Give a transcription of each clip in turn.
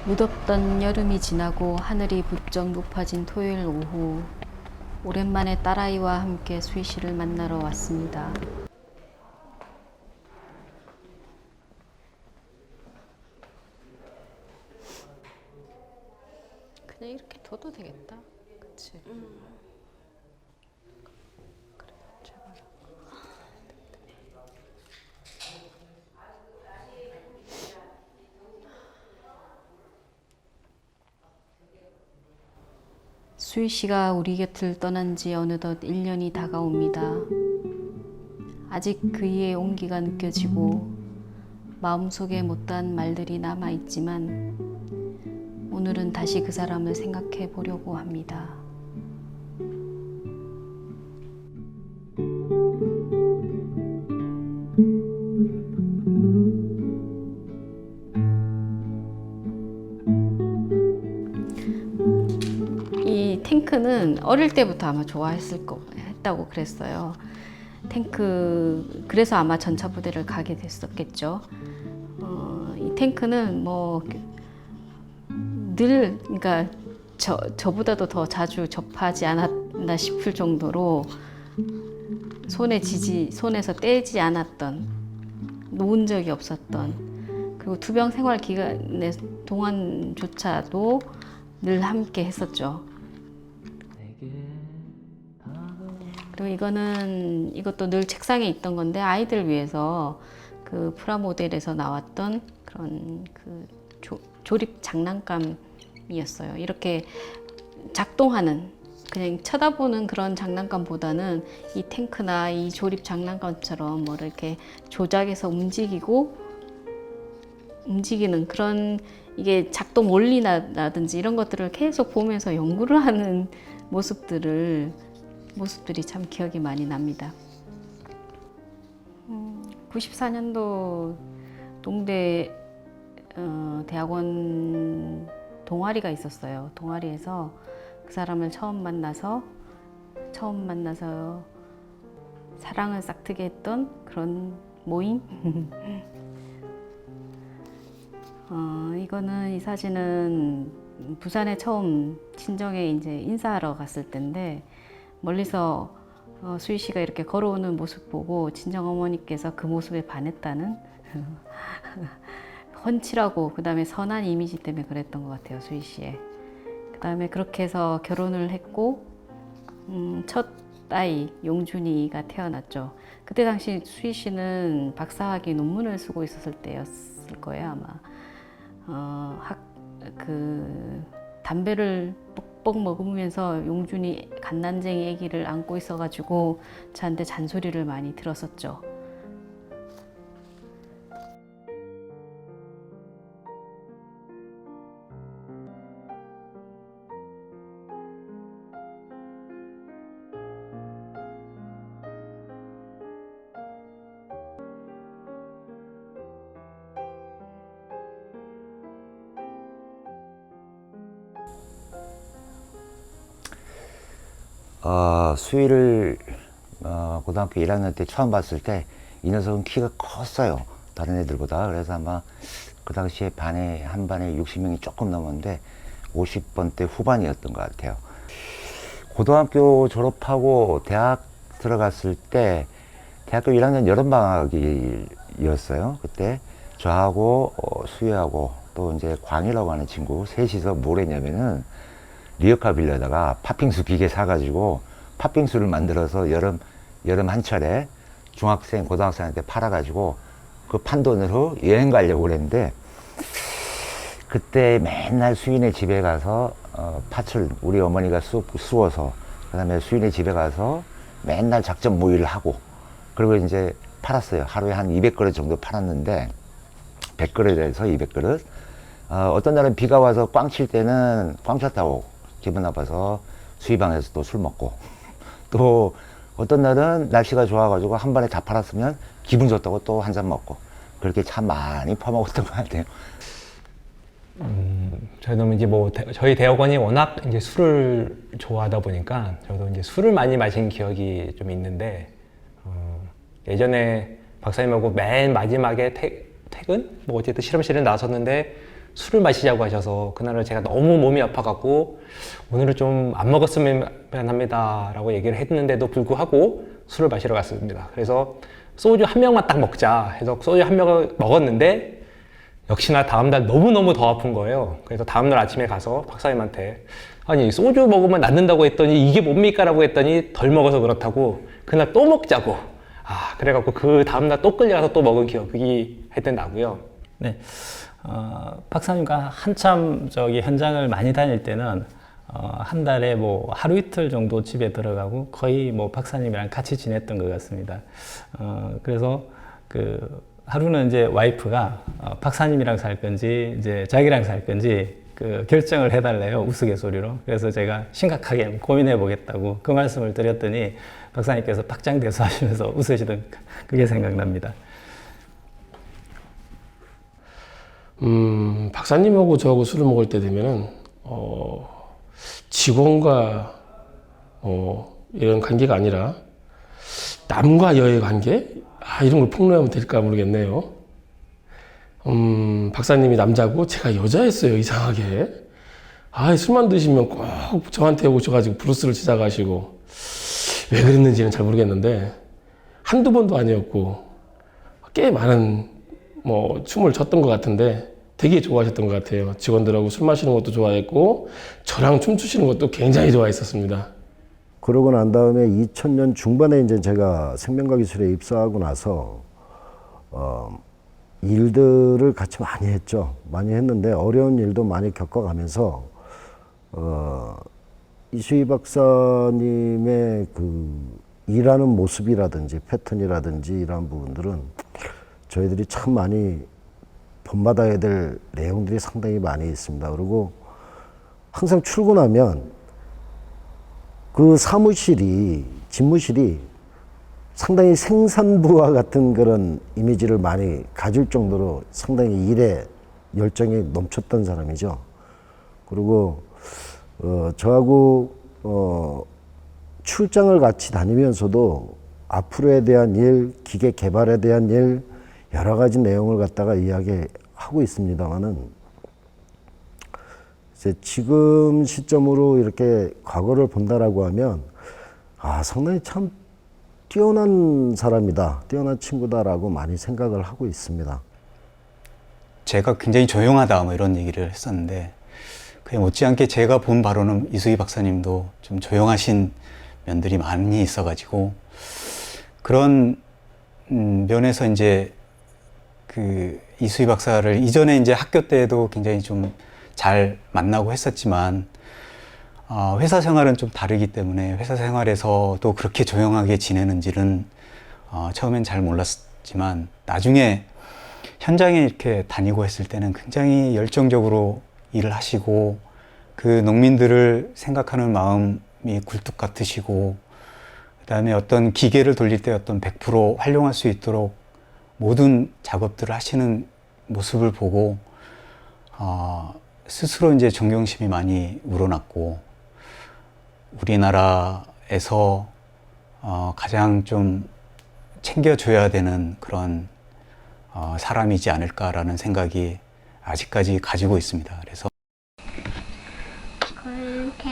무덥던 여름이 지나고 하늘이 부쩍 높아진 토요일 오후, 오랜만에 딸아이와 함께 수희 씨를 만나러 왔습니다. 그냥 이렇게 둬도 되겠다. 그치? 그래, 제발. 수희 씨가 우리 곁을 떠난 지 어느덧 1년이 다가옵니다. 아직 그이의 온기가 느껴지고 마음속에 못다한 말들이 남아있지만 오늘은 다시 그 사람을 생각해 보려고 합니다. 이 탱크는 어릴 때부터 아마 했다고 그랬어요. 그래서 아마 전차부대를 가게 됐었겠죠. 이 탱크는 그러니까 저보다도 더 자주 접하지 않았나 싶을 정도로 손에서 떼지 않았던, 놓은 적이 없었던, 그리고 투병 생활 기간의 동안조차도 늘 함께 했었죠. 그리고 이것도 늘 책상에 있던 건데, 아이들 위해서 그 프라모델에서 나왔던 그런 조립 장난감이었어요. 이렇게 작동하는, 그냥 쳐다보는 그런 장난감보다는 이 탱크나 이 조립 장난감처럼 이렇게 조작해서 움직이는 그런, 이게 작동 원리라든지 이런 것들을 계속 보면서 연구를 하는 모습들이 참 기억이 많이 납니다. 94년도 동대 대학원 동아리가 있었어요. 동아리에서 그 사람을 처음 만나서 사랑을 싹트게 했던 그런 모임. 이 사진은 부산에 처음 친정에 이제 인사하러 갔을 때인데, 멀리서 수희 씨가 이렇게 걸어오는 모습 보고 친정 어머니께서 그 모습에 반했다는 훤칠하고 그다음에 선한 이미지 때문에 그랬던 것 같아요, 수희 씨의. 그다음에 그렇게 해서 결혼을 했고 첫 아이 용준이가 태어났죠. 그때 당시 수희 씨는 박사학위 논문을 쓰고 있었을 때였을 거예요, 아마. 담배를 뻑뻑 먹으면서 용준이 갓난쟁이 아기를 안고 있어가지고 저한테 잔소리를 많이 들었었죠. 수희를 고등학교 1학년 때 처음 봤을 때 이 녀석은 키가 컸어요, 다른 애들보다. 그래서 아마 그 당시에 한 반에 60명이 조금 넘었는데 50번대 후반이었던 것 같아요. 고등학교 졸업하고 대학 들어갔을 때 대학교 1학년 여름방학이었어요. 그때 저하고 수희하고 또 이제 광이라고 하는 친구 셋이서 뭘 했냐면은 리어카 빌려다가 팥빙수 기계 사가지고 팥빙수를 만들어서 여름 한철에 중학생, 고등학생한테 팔아가지고 그 판돈으로 여행 가려고 그랬는데, 그때 맨날 수인의 집에 가서 팥을 우리 어머니가 쑤어서 그 다음에 수인의 집에 가서 맨날 작전 모의를 하고, 그리고 이제 팔았어요. 하루에 한 200그릇 정도 팔았는데 100그릇에서 200그릇. 어떤 날은 비가 와서 꽝 칠 때는 꽝 쳤다고 기분 나빠서 수희방에서 또 술 먹고, 또 어떤 날은 날씨가 좋아가지고 한 번에 다 팔았으면 기분 좋다고 또 한 잔 먹고, 그렇게 참 많이 퍼먹었던 것 같아요. 저희도 이제 저희 대학원이 워낙 이제 술을 좋아하다 보니까 저도 이제 술을 많이 마신 기억이 좀 있는데, 예전에 박사님하고 맨 마지막에 퇴근? 어쨌든 실험실에 나섰는데 술을 마시자고 하셔서 그날은 제가 너무 몸이 아파갖고 오늘은 좀 안 먹었으면 합니다 라고 얘기를 했는데도 불구하고 술을 마시러 갔습니다. 그래서 소주 한 병만 딱 먹자 해서 소주 한 병을 먹었는데 역시나 다음날 너무너무 더 아픈 거예요. 그래서 다음날 아침에 가서 박사님한테 아니 소주 먹으면 낫는다고 했더니 이게 뭡니까? 라고 했더니 덜 먹어서 그렇다고 그날 또 먹자고 그래갖고 그 다음날 또 끌려가서 또 먹은 기억이 하여튼 나고요. 네, 박사님과 한참 현장을 많이 다닐 때는 한 달에 뭐 하루 이틀 정도 집에 들어가고 거의 뭐 박사님이랑 같이 지냈던 것 같습니다. 그래서 그 하루는 이제 와이프가 박사님이랑 살 건지 이제 자기랑 살 건지 그 결정을 해달래요, 우스갯소리로. 그래서 제가 심각하게 고민해 보겠다고 그 말씀을 드렸더니 박사님께서 박장대소하시면서 웃으시던 그게 생각납니다. 박사님하고 저하고 술을 먹을 때 되면은 직원과 이런 관계가 아니라 남과 여의 관계? 이런 걸 폭로하면 될까 모르겠네요. 박사님이 남자고 제가 여자였어요, 이상하게. 술만 드시면 꼭 저한테 오셔가지고 브루스를 시작하시고 왜 그랬는지는 잘 모르겠는데 한두 번도 아니었고 꽤 많은 춤을 췄던 것 같은데 되게 좋아하셨던 것 같아요. 직원들하고 술 마시는 것도 좋아했고 저랑 춤추시는 것도 굉장히 좋아했었습니다. 그러고 난 다음에 2000년 중반에 이제 제가 생명과기술에 입사하고 나서 일들을 같이 많이 했죠. 많이 했는데 어려운 일도 많이 겪어가면서 이수희 박사님의 그 일하는 모습이라든지 패턴이라든지 이런 부분들은 저희들이 참 많이 본받아야 될 내용들이 상당히 많이 있습니다. 그리고 항상 출근하면 그 집무실이 상당히 생산부와 같은 그런 이미지를 많이 가질 정도로 상당히 일에 열정이 넘쳤던 사람이죠. 그리고 저하고 출장을 같이 다니면서도 앞으로에 대한 일, 기계 개발에 대한 일, 여러 가지 내용을 갖다가 이야기하고 있습니다만은 이제 지금 시점으로 이렇게 과거를 본다라고 하면 상당히 참 뛰어난 사람이다, 뛰어난 친구다라고 많이 생각을 하고 있습니다. 제가 굉장히 조용하다 이런 얘기를 했었는데 그에 못지않게 제가 본 바로는 이수희 박사님도 좀 조용하신 면들이 많이 있어가지고 그런 면에서 이제 그 이수희 박사를 이전에 이제 학교 때도 굉장히 좀 잘 만나고 했었지만 회사 생활은 좀 다르기 때문에 회사 생활에서도 그렇게 조용하게 지내는지는 처음엔 잘 몰랐지만 나중에 현장에 이렇게 다니고 했을 때는 굉장히 열정적으로 일을 하시고 그 농민들을 생각하는 마음이 굴뚝 같으시고 그다음에 어떤 기계를 돌릴 때 어떤 100% 활용할 수 있도록 모든 작업들을 하시는 모습을 보고 스스로 이제 존경심이 많이 우러났고 우리나라에서 가장 좀 챙겨줘야 되는 그런 사람이지 않을까라는 생각이 아직까지 가지고 있습니다. 그래서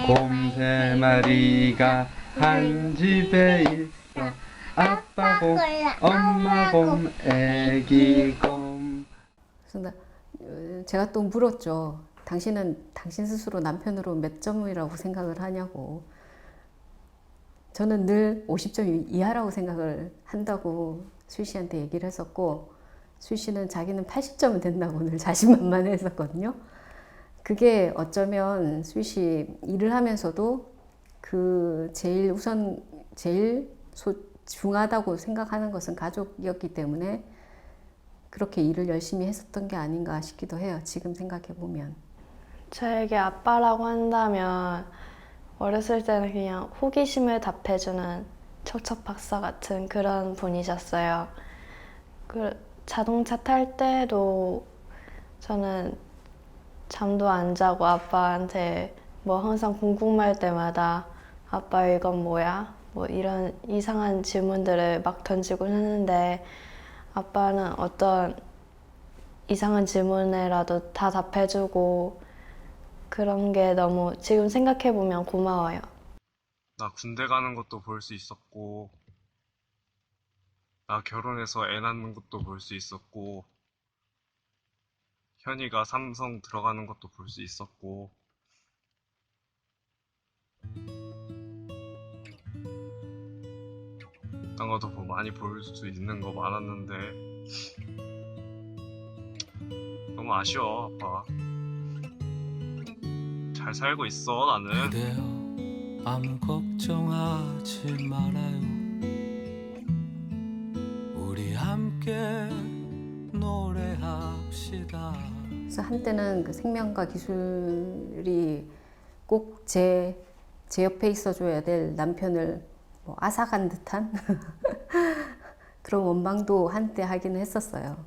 곰 세 마리가 한 집에 있어 아빠 곰, 엄마 곰, 애기 곰. 그래서 제가 또 물었죠. 당신은 당신 스스로 남편으로 몇 점이라고 생각을 하냐고. 저는 늘 50점 이하라고 생각을 한다고 수희 씨한테 얘기를 했었고 수희 씨는 자기는 80점은 된다고 늘 자신만만해 했었거든요. 그게 어쩌면 수희 씨 일을 하면서도 그 제일 중하다고 생각하는 것은 가족이었기 때문에 그렇게 일을 열심히 했었던 게 아닌가 싶기도 해요. 지금 생각해 보면. 저에게 아빠라고 한다면 어렸을 때는 그냥 호기심을 답해주는 척척 박사 같은 그런 분이셨어요. 자동차 탈 때도 저는 잠도 안 자고 아빠한테 항상 궁금할 때마다 아빠 이건 뭐야? 이런 이상한 질문들을 막 던지곤 했는데 아빠는 어떤 이상한 질문에라도 다 답해주고 그런 게 너무 지금 생각해보면 고마워요. 나 군대 가는 것도 볼 수 있었고, 나 결혼해서 애 낳는 것도 볼 수 있었고, 현이가 삼성 들어가는 것도 볼 수 있었고, 딴 것도 많이 볼 수 있는 거 많았는데 너무 아쉬워. 아빠 잘 살고 있어. 나는 그대여 아무 걱정하지 말아요. 우리 함께 노래합시다. 그래서 한때는 그 생명과 기술이 꼭 제 옆에 있어줘야 될 남편을 뭐 앗아간 듯한 그런 원망도 한때 하기는 했었어요.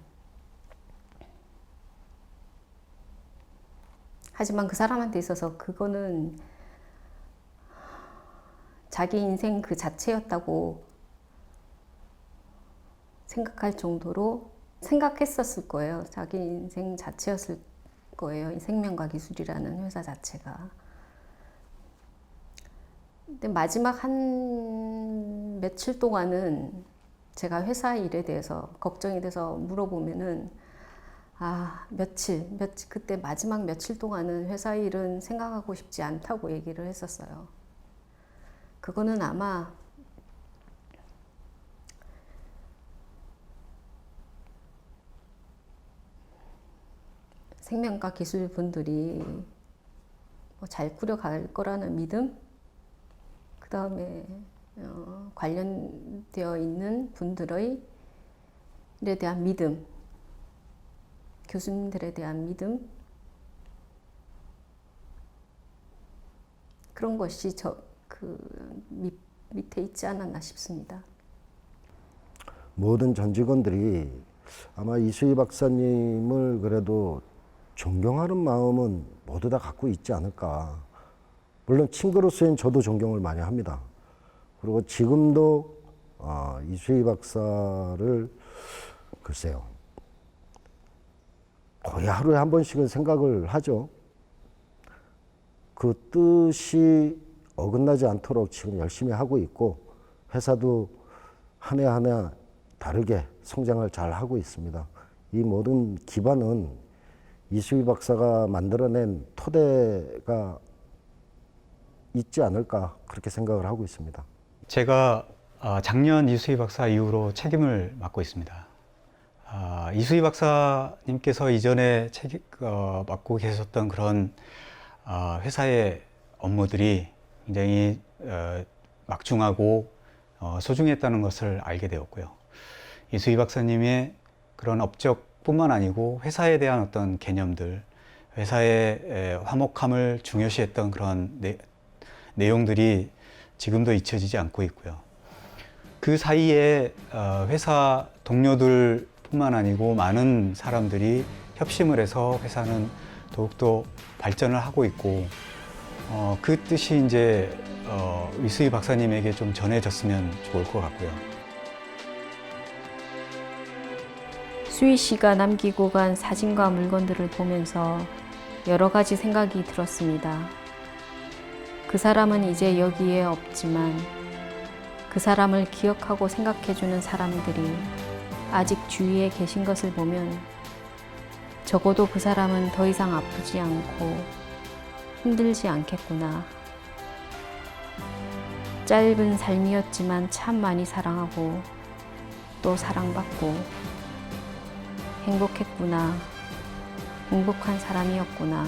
하지만 그 사람한테 있어서 그거는 자기 인생 그 자체였다고 생각할 정도로 생각했었을 거예요. 자기 인생 자체였을 거예요. 이 생명과 기술이라는 회사 자체가. 근데 마지막 한 며칠 동안은 제가 회사 일에 대해서 걱정이 돼서 물어보면은 며칠 그때 마지막 며칠 동안은 회사 일은 생각하고 싶지 않다고 얘기를 했었어요. 그거는 아마 생명과 기술 분들이 잘 꾸려갈 거라는 믿음, 그 다음에 관련되어 있는 분들의 일에 대한 믿음, 교수님들에 대한 믿음, 그런 것이 밑에 있지 않았나 싶습니다. 모든 전 직원들이 아마 이수희 박사님을 그래도 존경하는 마음은 모두 다 갖고 있지 않을까. 물론 친구로서는 저도 존경을 많이 합니다. 그리고 지금도 이수희 박사를 글쎄요, 거의 하루에 한 번씩은 생각을 하죠. 그 뜻이 어긋나지 않도록 지금 열심히 하고 있고, 회사도 한 해 한 해 다르게 성장을 잘 하고 있습니다. 이 모든 기반은 이수희 박사가 만들어낸 토대가 있지 않을까, 그렇게 생각을 하고 있습니다. 제가 작년 이수희 박사 이후로 책임을 맡고 있습니다. 이수희 박사님께서 이전에 맡고 계셨던 그런 회사의 업무들이 굉장히 막중하고 소중했다는 것을 알게 되었고요. 이수희 박사님의 그런 업적뿐만 아니고 회사에 대한 어떤 개념들, 회사의 화목함을 중요시했던 그런 내용들이 지금도 잊혀지지 않고 있고요. 그 사이에 회사 동료들 뿐만 아니고 많은 사람들이 협심을 해서 회사는 더욱더 발전을 하고 있고, 그 뜻이 이제 이수희 박사님에게 좀 전해졌으면 좋을 것 같고요. 수희 씨가 남기고 간 사진과 물건들을 보면서 여러 가지 생각이 들었습니다. 그 사람은 이제 여기에 없지만 그 사람을 기억하고 생각해주는 사람들이 아직 주위에 계신 것을 보면 적어도 그 사람은 더 이상 아프지 않고 힘들지 않겠구나. 짧은 삶이었지만 참 많이 사랑하고 또 사랑받고 행복했구나. 행복한 사람이었구나.